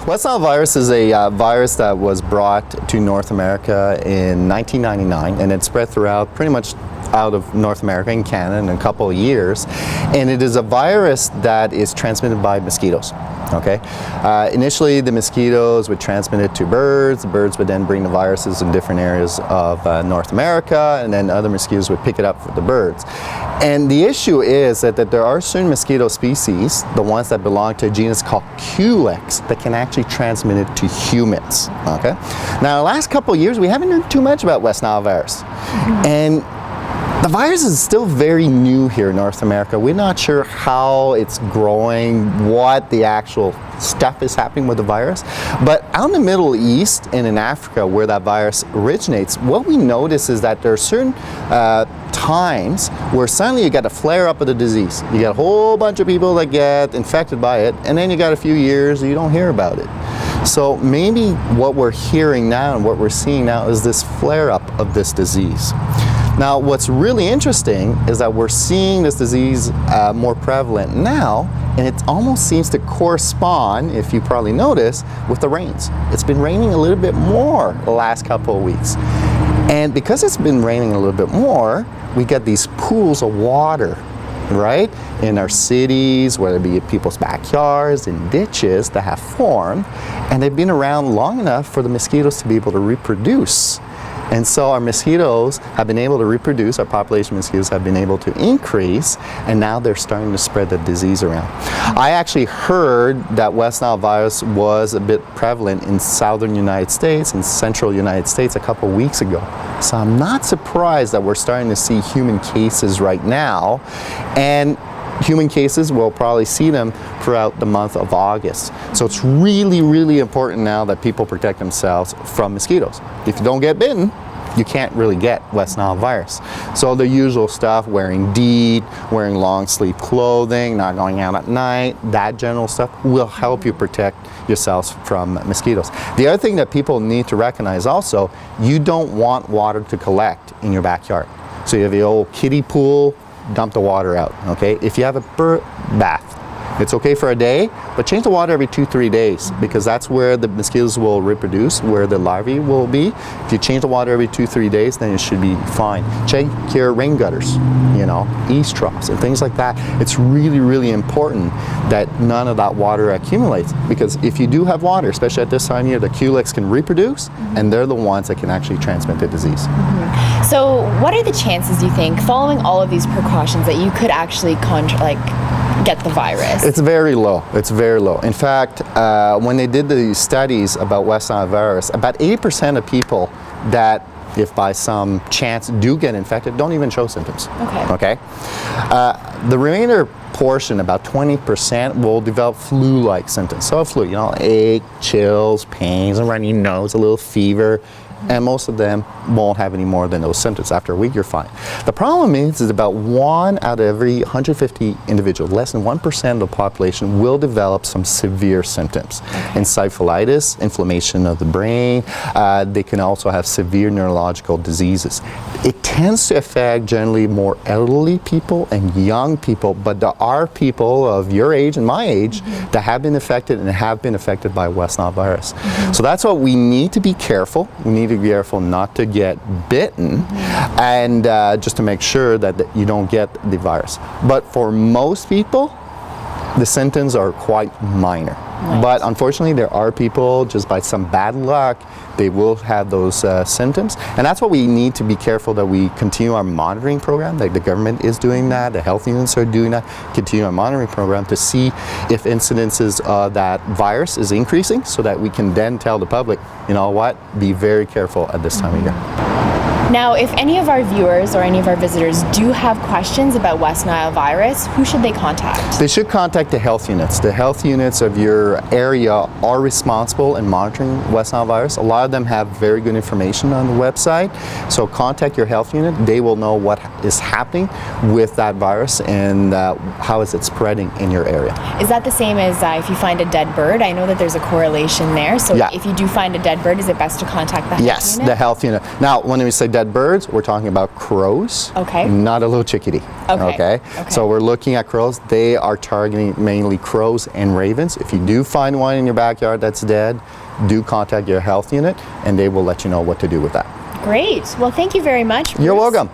West Nile virus is a virus that was brought to North America in 1999, and it spread throughout pretty much out of North America and Canada in a couple of years. And it is a virus that is transmitted by mosquitoes. Okay. Initially, the mosquitoes would transmit it to birds. The birds would then bring the viruses in different areas of North America, and then other mosquitoes would pick it up for the birds. And the issue is that there are certain mosquito species, the ones that belong to a genus called Culex, that can actually transmit it to humans. Okay. Now, the last couple of years, we haven't heard too much about West Nile virus. And the virus is still very new here in North America. We're not sure how it's growing, what the actual stuff is happening with the virus. But out in the Middle East and in Africa, where that virus originates, what we notice is that there are certain times where suddenly you get a flare up of the disease. You get a whole bunch of people that get infected by it, and then you got a few years you don't hear about it. So maybe what we're hearing now and what we're seeing now is this flare up of this disease. Now, what's really interesting is that we're seeing this disease more prevalent now, and it almost seems to correspond, if you probably notice, with the rains. It's been raining a little bit more the last couple of weeks. And because it's been raining a little bit more, we get these pools of water, right, in our cities, whether it be in people's backyards and ditches that have formed, and they've been around long enough for the mosquitoes to be able to reproduce. And so our mosquitoes have been able to reproduce, our population of mosquitoes have been able to increase, and now they're starting to spread the disease around. I actually heard that West Nile virus was a bit prevalent in southern United States and central United States a couple weeks ago. So I'm not surprised that we're starting to see human cases right now, and human cases, we'll probably see them throughout the month of August. So it's really, really important now that people protect themselves from mosquitoes. If you don't get bitten, you can't really get West Nile virus. So the usual stuff, wearing DEET, wearing long sleeve clothing, not going out at night, that general stuff will help you protect yourselves from mosquitoes. The other thing that people need to recognize also, you don't want water to collect in your backyard. So you have the old kiddie pool, dump the water out, okay? If you have a bird bath, it's okay for a day, but change the water every 2-3 days, because that's where the mosquitoes will reproduce, where the larvae will be. If you change the water every 2-3 days, then it should be fine. Check your rain gutters, you know, eaves troughs and things like that. It's really, really important that none of that water accumulates, because if you do have water, especially at this time of year, the Culex can reproduce, and they're the ones that can actually transmit the disease. So what are the chances, you think, following all of these precautions, that you could actually get the virus? It's very low. It's very low. In fact, when they did the studies about West Nile virus, about 80% of people that, if by some chance do get infected, don't even show symptoms. Okay. The remainder portion, about 20%, will develop flu-like symptoms. So flu, you know, ache, chills, pains, a runny nose, a little fever. And most of them won't have any more than those symptoms. After a week, you're fine. The problem is about 1 out of every 150 individuals, less than 1% of the population, will develop some severe symptoms. Encephalitis, inflammation of the brain. They can also have severe neurological diseases. It tends to affect generally more elderly people and young people, but there are people of your age and my age that have been affected and have been affected by West Nile virus. So that's what we need to be careful. We need to be careful not to get bitten, and just to make sure that you don't get the virus. But for most people, the symptoms are quite minor. But unfortunately, there are people, just by some bad luck, they will have those symptoms. And that's what we need to be careful, that we continue our monitoring program. Like the government is doing that, the health units are doing that, continue our monitoring program to see if incidences of that virus is increasing, so that we can then tell the public, you know what, be very careful at this time of year. Now, if any of our viewers or any of our visitors do have questions about West Nile virus, who should they contact? They should contact the health units. The health units of your area are responsible in monitoring West Nile virus. A lot of them have very good information on the website. So contact your health unit. They will know what is happening with that virus and how is it spreading in your area. Is that the same as if you find a dead bird? I know that there's a correlation there. So if you do find a dead bird, is it best to contact the health unit? Yes, the health unit. Now, when we say dead birds, we're talking about crows. Okay. Not a little chickadee. Okay. So we're looking at crows. They are targeting mainly crows and ravens. If you do find one in your backyard that's dead, do contact your health unit and they will let you know what to do with that. Great. Well, thank you very much, Bruce. You're welcome.